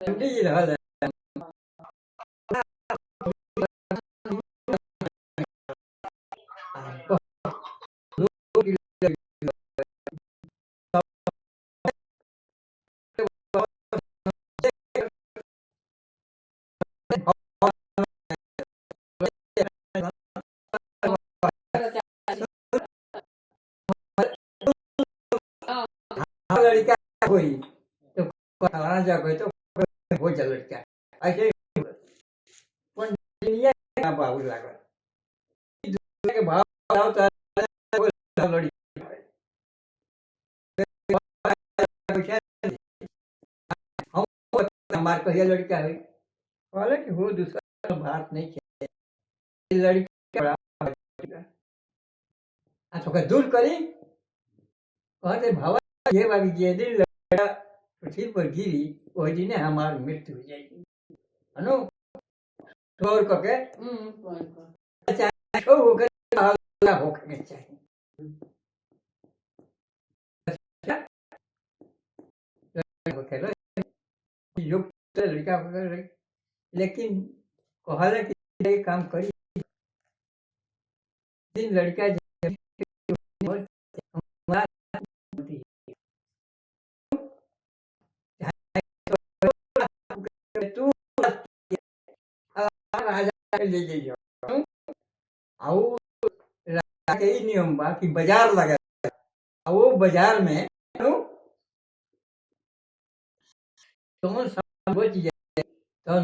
समझी रहल है। लड़का हुई तो फलाना जगह तो हो जा लड़का ऐसे पण दुनिया का भाव लागल के भाव लड़ी हम हमार कहिया लड़का है कहले कि हो दूसरा बात नहीं है लड़का बड़ा आ तो दूर करी कहते भाव ये बाकी जे दिन लड़ा पृथ्वी पर गिरी वही दिन हमारी मृत्यु हो जाएगी है नो छोड़ करके अच्छा होकर होकर चाहिए युक्त लड़का लेकिन कहले कि काम करी दिन लड़का तू राजा ले जाइयो आओ राजा के ही नियम बा कि बाजार लगा वो बाजार में कौन सा बच जाए तो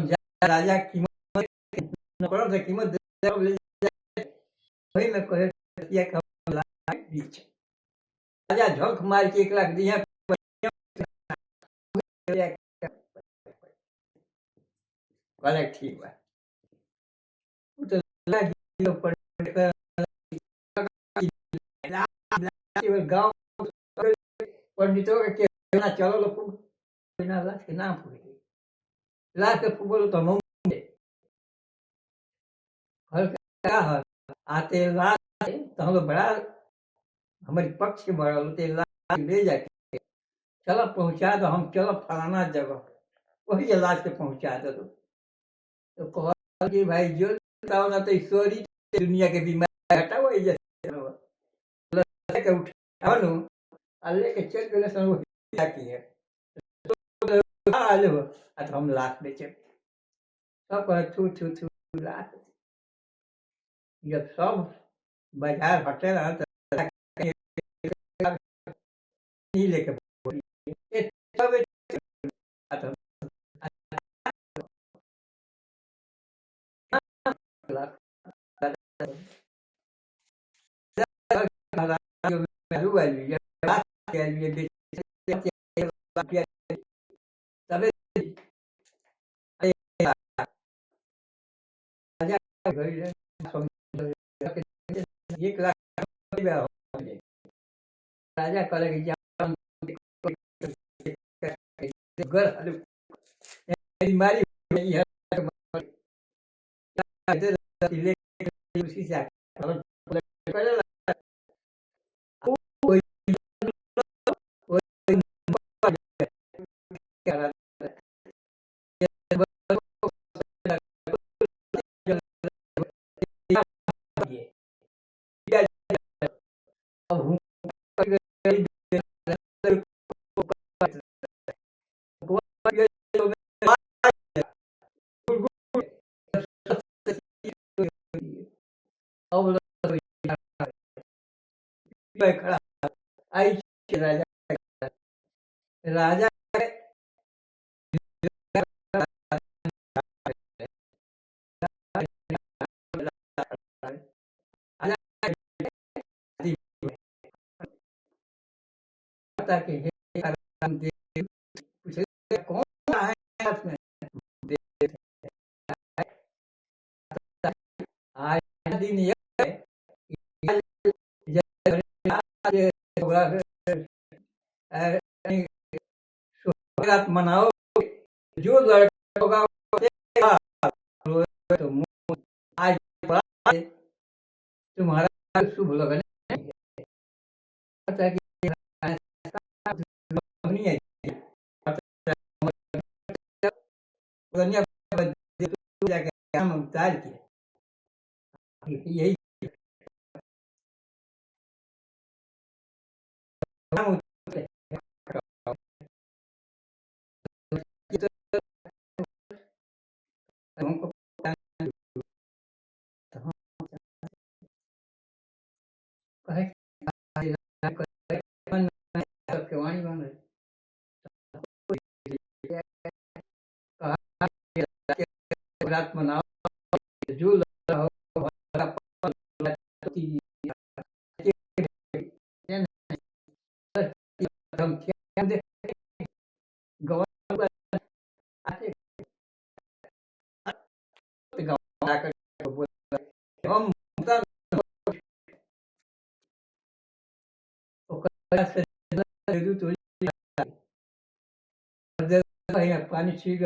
राजा कीमत पड़ो से कीमत ले जाए वही में कहे राजा झोंक मार के 1 लाख दिया कहले ठीक बा तो लगी पर गांव पंडितों के ना चलो लोग बिना लाख के नाम पूरे लाख के बोलो तो हम क्या है आते लाख तो हम बड़ा हमारे पक्ष के बड़ा होते लाख ले जाके चलो पहुंचा दो हम चलो फलाना जगह वही लाश के पहुंचा दो तो कहा कि भाई जो बताओ ना तो ईश्वरी दुनिया के बीमारी हटाओ जैसे उठाओ नो अल्लाह के चल गए सन वो की है तो हम लाश बेचे सब थू थू थू लाश जब सब बाजार हटे रहा तो नहीं लेके राजा कहे बीमारी उसी से राजा कौन है आज दिन मनाओ जो लड़का होगा तो आज तुम्हारा शुभ लगन था कि नहीं है दुनिया जाके हम उतार के यही हम हमको वाणी बन रही रात मनाओ जो हम पानी छीक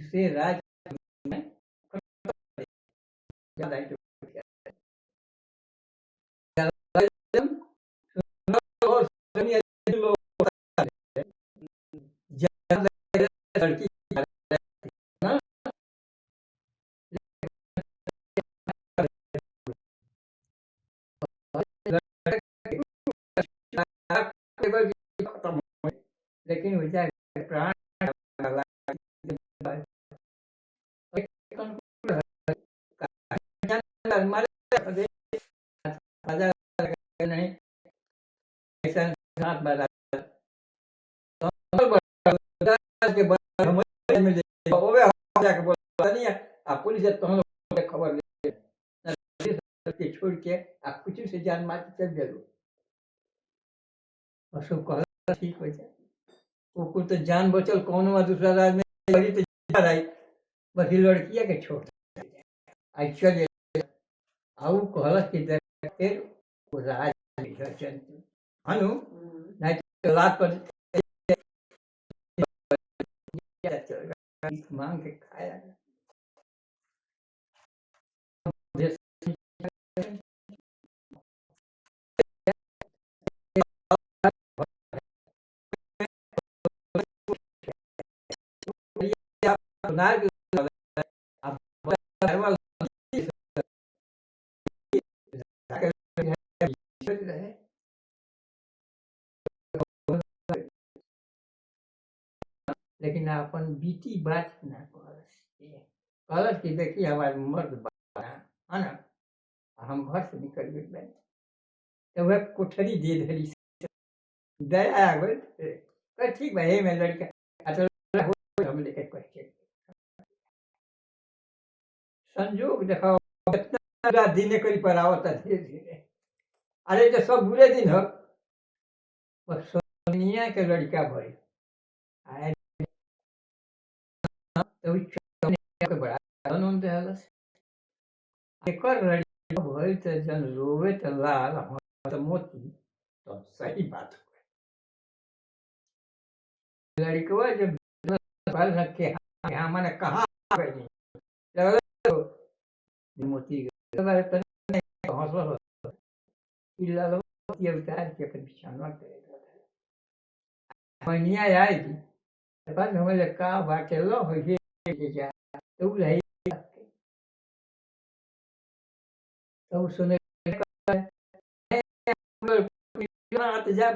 से राज लड़की लेकिन बेचारे प्राण नहीं ऐसा हाथ बढ़ा के मिल जाके बोला नहीं आप पुलिस है तुम लोग खबर ले छोड़ के आप कुछ से जान मार के चल जाओ और सब कह ठीक हो जाए वो कुछ तो जान बचल कौन हुआ दूसरा राज में बड़ी तो जा रही बस लड़किया के छोड़ आई चल आऊ कहलस कि फिर वो राज हनु नहीं तो रात पर मांग के खाया लेकिन अपन बीती बात ना कहलस कि देखिए हमारे मर्द है ना हम घर से निकल गए तो वह कोठरी दे धरी दया आ गई ठीक भाई मैं लड़का हम लेके क्वेश्चन संजोग दिखाओ कितना दिन करी पर आवता धीरे धीरे अरे तो सब बुरे दिन हो बस सोनिया के लड़का भाई आए तो बड़ा आनंद हलस एकर लड़का भाई तो जन रोवे तो लाल तो मोती तो सही बात हो लड़कवा जब पढ़ रखे यहाँ मैंने कहा मोती हौसला अवतार के अपन बिछाना करेगा मनिया आएगी बाद हमें का बाटे लो हो जे जा तो रही तो सुने जा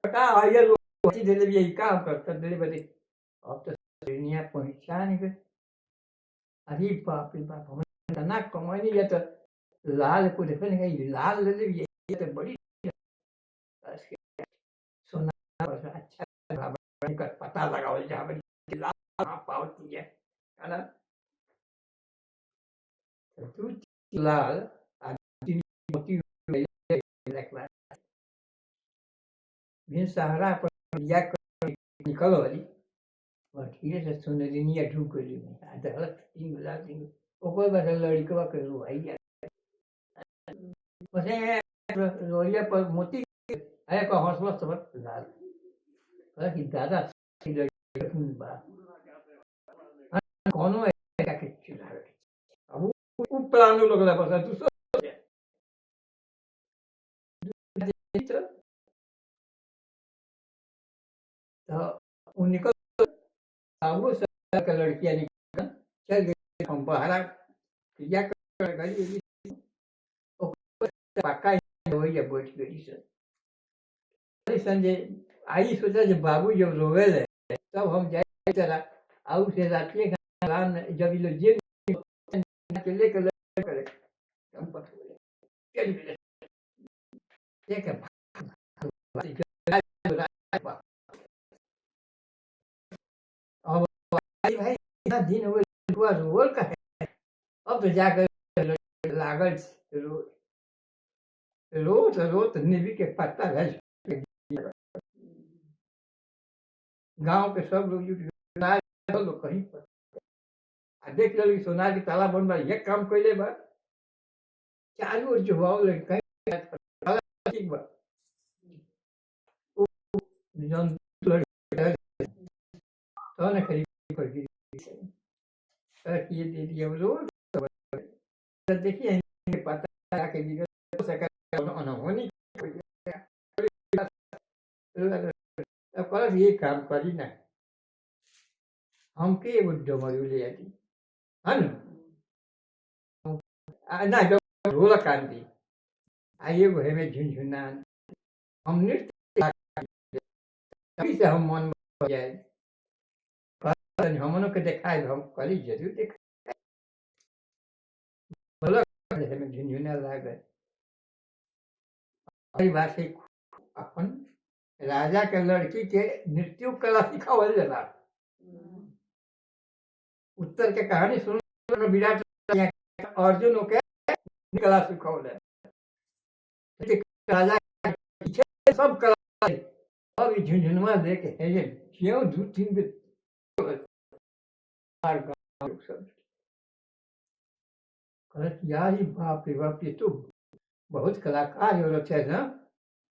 का आया लोग दे ले यही काम करता दे बदे अब तो दुनिया पहचान गए अरे बाप रे बाप हमें ना कमाई है तो लाल को देखो ना, ये लाल ले ली, ये तो बड़ी इसके सोना पर अच्छा भावनी का पता लगाओ जहाँ पर लाल कहाँ पावती है ना। तो तू लाल आदमी मोती ब्लैक बिन सहारा पर या निकल वाली और धीरे से सुनरिनिया ढूंढ गई में अदालत तीन गुलाब तीन ऊपर बस लड़कवा के रुआई है उसे रोइया पर मोती आया का हौसला सबक लाल कहा कि दादा की लड़की बा कोनो है के चिल्ला रहे अब वो प्लान लोग लगा बस तू सो तो वो निकल वो सब का लड़कियां निकल चल गई हम बाहर या कर गई पक्का हो या बैठ गई सर संजय आई सोचा जब बाबू जब रोवे ले तब हम जाए चला आउ से रात्रि खान जब ये लोग जेल के लेकर करे हम पकड़ चल मिले देख अब भाई इतना दिन हो गया रोल का है अब तो जाकर लागल रोज रोज नीली के पत्ता है गांव के सब लोग कहीं पर देख लो सोनार की ताला बन बा ये काम कैले बा चालू और जवाब ले कहीं ठीक बा जन तो ने खरीद कर दी ये दे दिया रोज देखिए पता के बिगड़ सका अनहोनी अब ये काम करी ना हमके एगो डमरू ले आती है ना जो ढोलक आती आइए वो हमें झुनझुना हम नृत्य से हम मन में जाए हमनों के दिखाए हम कली जरूर दिखाए हमें झुनझुना लागे बात से अपन राजा के लड़की के नृत्य कला सिखावल जाला उत्तर के कहानी सुन विराट अर्जुन के कला सिखावल राजा सब कला अब झुनझुनवा देके है ये क्यों दो तीन यार बाप रे बाप ये तो बहुत कलाकार औरत है ना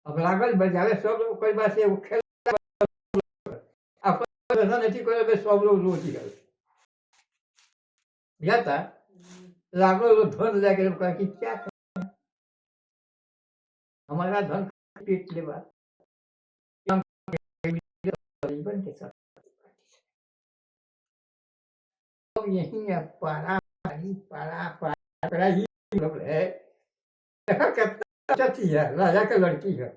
अब लागल बजावे सब लोग कोई बात से वो खेल नहीं करे सब लोग रोटी कर जाता लागल वो धन लेके कहा कि क्या हमारा धन पेट ले बात जीवन के साथ यही है पारा पारा ही है राजा का लड़की है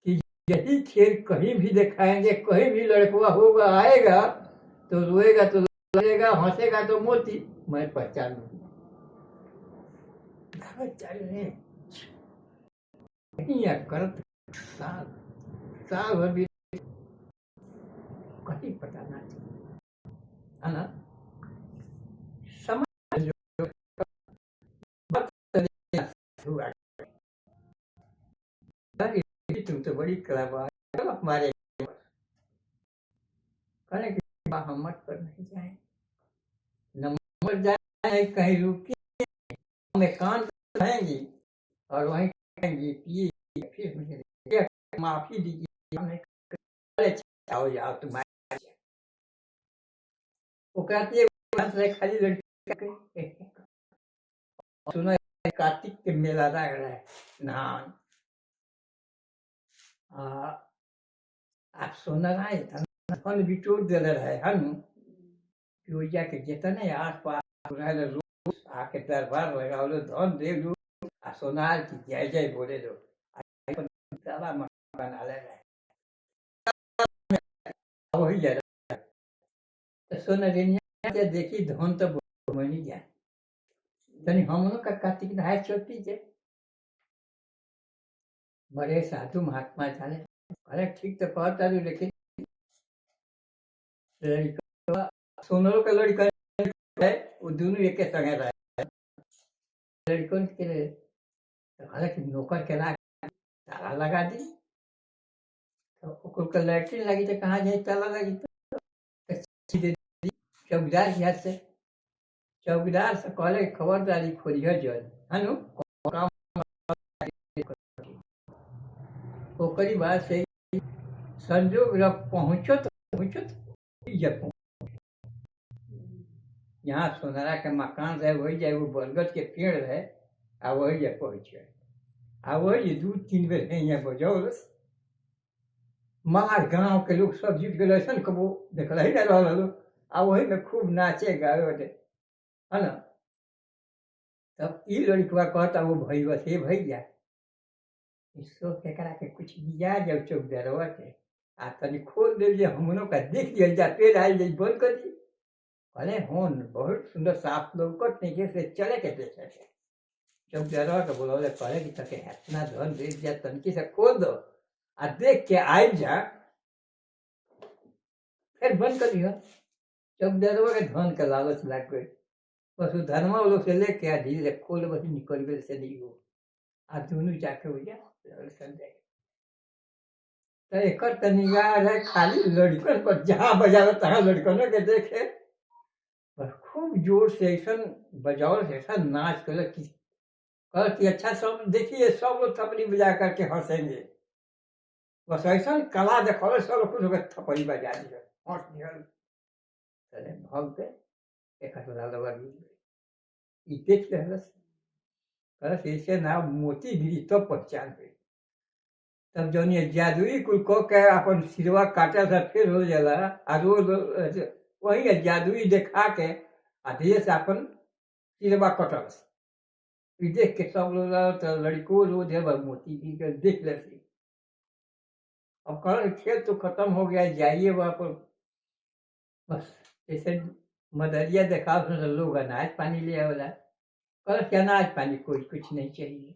कि यही खेल कहीं भी दिखाएंगे कहीं भी लड़का होगा आएगा तो रोएगा तो लगेगा हंसेगा तो मोती मैं पहचान लूंगा करत साल साल भर भी कहीं पता ना है ना समझ तुम तो बड़ी कलाकार हमारे हम मत पर नहीं जाए नंबर जाए कहीं रुकी हमें कान रहेंगी और वहीं कहेंगी कि फिर मुझे माफी दीजिए जाओ जाओ तुम्हारे वो कहती है खाली लड़की सुनो कार्तिक के मेला लग रहा है नहान आप सोना रहे धन बिटोर दिल रहे हन पूजा के जितने आस पास रोज आके दरबार लगाओ धन दे लो आ सोनार की जय जय बोले लो सारा बना ले रहे वही जा तो सोना देखी धन तो बनी जाए तनी हमनों का कार्तिक नहाय चलती जे बड़े साधु महात्मा जाने अरे ठीक तो कहता लेकिन लड़का सोनरो का लड़का है वो दोनों एक संगे रहे लड़कों के हालांकि नौकर के ला ताला लगा दी तो लैट्रिन लगी तो कहाँ जाए ताला लगी तो सीधे चौकीदार के हाथ से चौकीदार से कहले खबरदारी खोलिए जन है नु ओकरी बात से संजोग जब पहुँचो जब यहाँ सोनारा के मकान रहे वही जाए वो बरगद के पेड़ रहे आ वही जाए पहुँचे आ वही 2-3 बेर यहाँ बजौलस मार गांव के लोग सब जुट गए ऐसा कबो देखल ही नहीं रहा लोग आ वही में खूब नाचे गावे है ना तब ई लड़कवा कहता वो भैया से भैया इसको केकरा के कुछ दिया जब चौक दरवा के आ तनी खोल दे हमनों का देख लिया जा पेड़ आई जाई बंद कर दी अरे होन बहुत सुंदर साफ लोग नहीं से चले के देखे चौक दरवा के बोला कहे कि तके इतना धन दे दिया तनकी से खोल दो आ देख के आई जा फिर बंद कर दिया चौक दरवा के धन का लालच लग गई बस धर्मा लोग से लेके आ धीरे खोल बस निकल गए से नहीं हो आ दोनों जाके हो जा तो एक निगाह है खाली लड़कन पर जहाँ बजावे तहाँ लड़कनों के देखे बस खूब जोर से ऐसा बजाओ ऐसा नाच कर कि अच्छा सब देखिए सब लोग थपड़ी बजा करके हंसेंगे बस ऐसा कला देखो सब लोग कुछ थपड़ी बजा दिया हंस दिया चले भाग गए एक लगा देख रहे ऐसे ना मोतीगिरी तो पहचान गई तब जौन ये जादुई कुल को के अपन सिरवा काटा था फिर हो जाला आ रोज वही जादुई देखा के आ धीरे से अपन सिरवा कटल देख के सब लोग तो लड़कों रोज है मोतीगिरी के देख लेती अब कल खेल तो खत्म हो गया जाइए वहाँ पर बस जैसे मदरिया देखा लोग अनाज पानी ले आवेला कल क्या अनाज पानी कोई कुछ नहीं चाहिए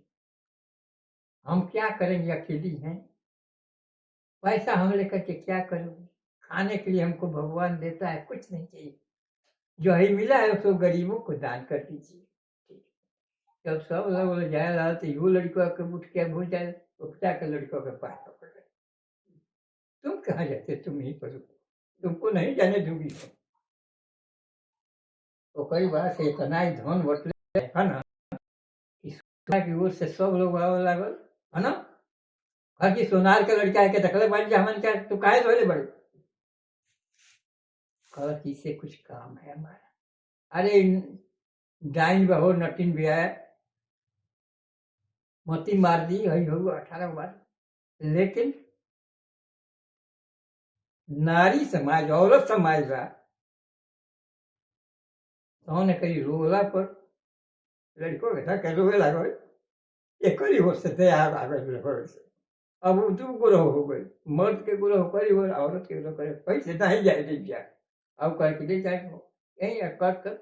हम क्या करेंगे अकेली हैं पैसा हम लेकर के क्या करोगे खाने के लिए हमको भगवान देता है कुछ नहीं चाहिए जो ही मिला है उसको गरीबों को दान कर दीजिए जब सब लोग जाए रहा तो यू लड़कों के उठ के भूल जाए उठा के लड़कों के पास पकड़ तुम कहाँ जाते तुम यहीं पर तुमको नहीं जाने दूंगी तो कई बार से इतना ही धन बटले है ना की ओर से सब लोग आवे लागल है ना हर की सोनार के लड़का है के दखले बन जा हमन क्या तू काहे रोले बड़े कल किसे कुछ काम है हमारा अरे डाइन बहो नटिन भी है मोती मार दी हई हो 18 बार लेकिन नारी समाज औरत समाज बा तो कहीं रोला पर लड़कों के था रोवे लागो एक हो सकते से अब वो 2 ग्रोह हो गई मर्द के ग्रोह करी और औरत के ग्रोह करे पैसे नहीं जाए नहीं जाए अब करके ले जाए यही कट कर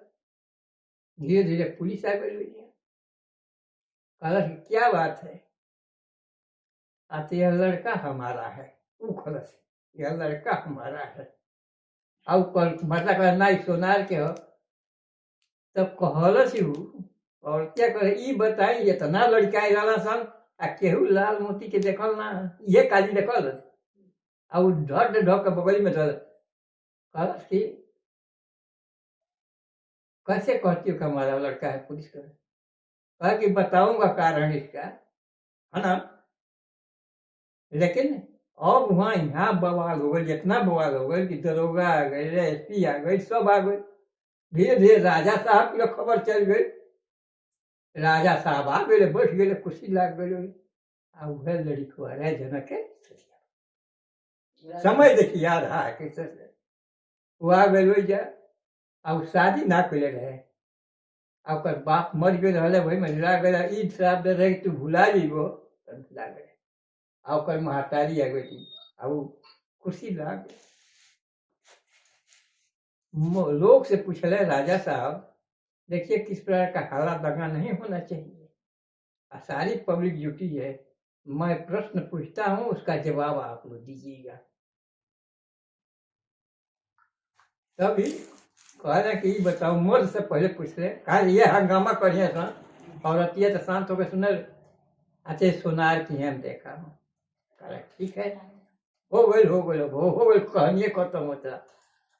धीरे धीरे पुलिस आ गई हुई है कहा कि क्या बात है आते यह लड़का हमारा है वो खलस यह लड़का हमारा है अब कल मतलब करना सोनार के हो तब कहलस और क्या करे ई बताई इतना लड़का रहला सन आ केहू लाल मोती के देखल ना ये काली देखल आ उ ढड ढक के बगल में धर कहलस कि कैसे कहती हो कि हमारा लड़का है पुलिस का कहा कि बताऊंगा कारण इसका है ना लेकिन अब वहाँ यहाँ बवाल हो गई इतना बवाल हो गई कि दरोगा आ गए एसपी आ गई सब आ गए धीरे धीरे राजा साहब की खबर चल गई राजा साहब आ गए बैठ गए कुर्सी लाग गई आ वह लड़की रहे जनक समय देखिए याद रहा है कैसे वो आ गए जा अब शादी ना कैले रहे अब बाप मर गए रहे वही में ला गया ईद शराब दे रहे तू भुला लीबो भुला गए अब महतारी आ गई अब कुर्सी ला गए लोग से पूछले राजा साहब देखिए किस प्रकार का हल्ला दंगा नहीं होना चाहिए। सारी पब्लिक ड्यूटी है, मैं प्रश्न पूछता हूँ, उसका जवाब आप लोग दीजिएगा। तभी कह रहे कि बताओ, मर्द से पहले पूछ रहे, कहा ये हंगामा करिए सन, औरतिया तो शांत होकर सुनल। अच्छा सोनार की हम देखा हूँ, कहा ठीक है, हो गई कहानी खत्म होता।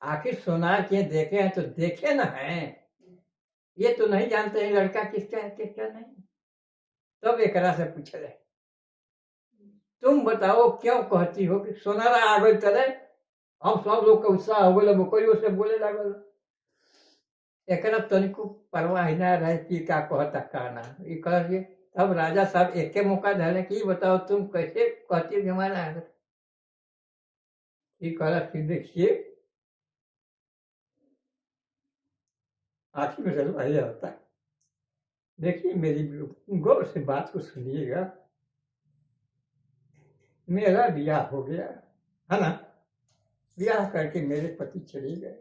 आखिर सोनार के देखे हैं तो देखे ना हैं, ये तो नहीं जानते हैं लड़का किसका है किसका नहीं। तब एक से पूछ रहे, तुम बताओ क्यों कहती हो कि सोनारा आ गई चले। हम सब लोग का उत्साह हो गए, कोई से बोले लगल। एक तनिको परवाह ना रहे कि क्या कहता कहना ये कह। तब राजा साहब एक के मौका धरे कि बताओ तुम कैसे कहती हो कि हमारा आ गए। कि देखिए आखिर में जलवाही होता है। देखिए मेरी गौर से बात को सुनिएगा। मेरा ब्याह हो गया है ना, ब्याह करके मेरे पति चले गए।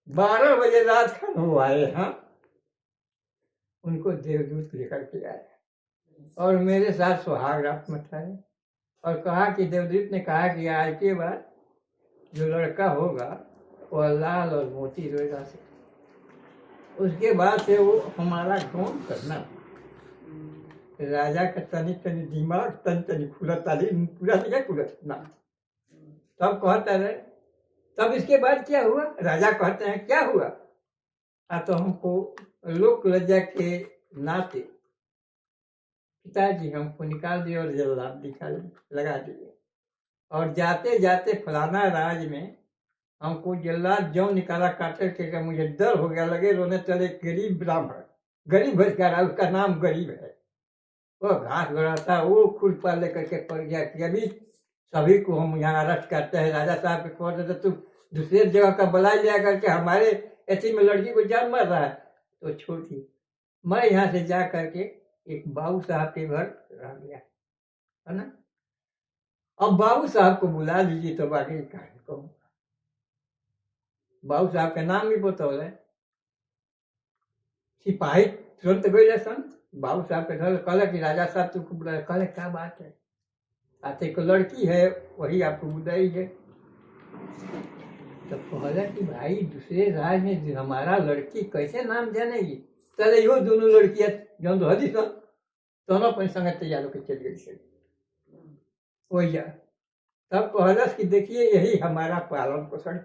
12 बजे रात खान वो आए, हाँ उनको देवदूत लेकर के आए और मेरे साथ सुहाग रात मचाए और कहा कि देवदूत ने कहा कि आज के बाद जो लड़का होगा वो लाल और मोती रोएगा से, उसके बाद से वो हमारा गौन करना। राजा का तनी तनी दिमाग तनी तनी खुलता पूरा नहीं खुलत ना। तब कहता रहे, तब इसके बाद क्या हुआ? राजा कहते हैं क्या हुआ? तो हमको लोक लज्जा के नाते पिताजी हमको निकाल दिए और जल्लाद दिखा लगा दिए और जाते जाते फलाना राज में हमको जल्लाद जो निकाला काटे के मुझे डर हो गया, लगे रोने चले। गरीब ब्राह्मण, गरीब भटकारा, उसका नाम गरीब है, वो घास गड़ाता, वो खुरपा लेकर के पड़ गया कि अभी सभी को हम यहाँ अरेस्ट करते हैं। राजा साहब के कोर्ट देते, तुम दूसरे जगह का बुला लिया करके हमारे ऐसी में लड़की को जान मार रहा है। तो छोटी मैं यहाँ से जा करके एक बाबू साहब के घर रह गया, है ना। अब बाबू साहब को बुला लीजिए तो बाकी कहानी कहूँ। बाबू साहब का नाम भी बतौले। सिपाही तुरंत गए सन बाबू साहब के घर, कहला कि राजा साहब तुमको बुलाया। कहले क्या बात है? आते एक लड़की है वही आपको बुलाई है। तो कहला कि भाई दूसरे राज में हमारा लड़की कैसे नाम जानेगी? चले यो दोनों लड़कियां जो हदी सन दोनों अपने संग तैयार होकर चल गई वही जा। तब कहलस कि देखिए यही हमारा पालन पोषण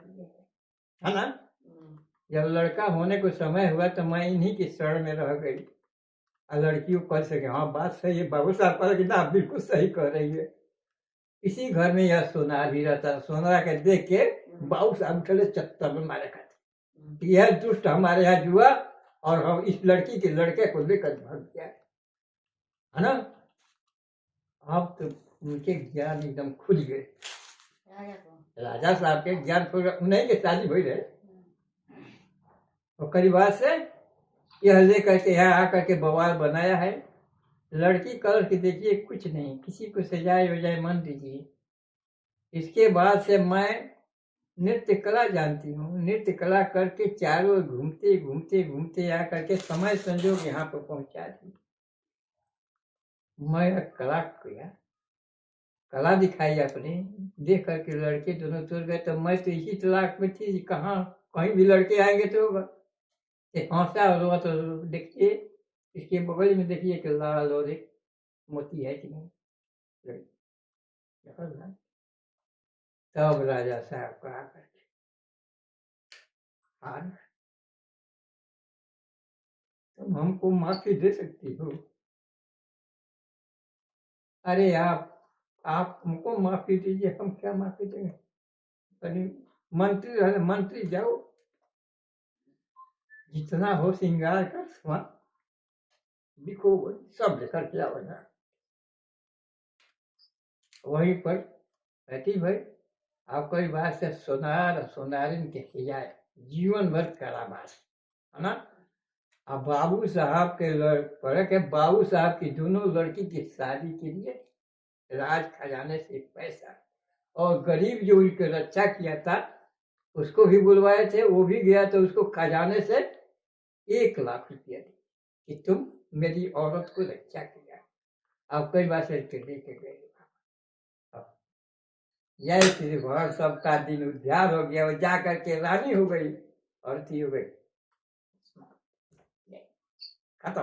है ना। जब लड़का होने को समय हुआ तो मैं इन्हीं की शरण में रह गई। लड़की को कह सके हाँ बात सही है। बाबू साहब कहा कि ना बिल्कुल सही कह रही है। इसी घर में यह सोनार भी रहता। सोनारा के देख के बाबू साहब उठले चत्तर में मारे खाते, यह दुष्ट हमारे यहाँ जुआ और हम इस लड़की के लड़के को लेकर भाग गया, है ना। अब तो उनके ज्ञान एकदम खुल गए। राजा साहब के ज्ञान खुल गए, उन्हीं के शादी हुई रहे और करीबा से यह लेकर के यहाँ आकर के बवाल बनाया है। लड़की कलर की देखिए कुछ नहीं, किसी को सजाए वजाए मन दीजिए। इसके बाद से मैं नृत्य कला जानती हूँ, नृत्य कला करके चारों घूमते घूमते घूमते आ करके समय संजोग यहाँ पर पहुंचा दी। मैं कला किया, कला दिखाई अपने, देख करके लड़के दोनों तुर गए। तो मैं तो इसी तलाक में थी, कहाँ कहीं भी लड़के आएंगे तो हौसला होगा। तो देखिए इसके बगल में देखिए कि लाल और एक मोती है कि नहीं। तब राजा साहब कहा करके तुम हमको माफी दे सकती हो? अरे आप हमको माफी दीजिए, हम क्या माफी देंगे। मंत्री मंत्री जाओ, जितना हो श्रृंगार कर दिखो सब लेकर के आओ ना। वहीं पर बैठी भाई आपको इस बात से सोनार सोनारिन के खिलाए जीवन भर कारावास, है ना। अब बाबू साहब के फर्क है, बाबू साहब की दोनों लड़की की शादी के लिए राज खजाने से पैसा और गरीब जो उनकी रक्षा किया था उसको भी बुलवाए थे, वो भी गया तो उसको खजाने से 1 लाख रुपया दिया कि तुम मेरी औरत को रक्षा किया। अब कई बार से लेके गए। जय श्री भगवान, सबका दिन उद्धार हो गया, वो जा करके रानी हो गई और थी हो गई, खत्म।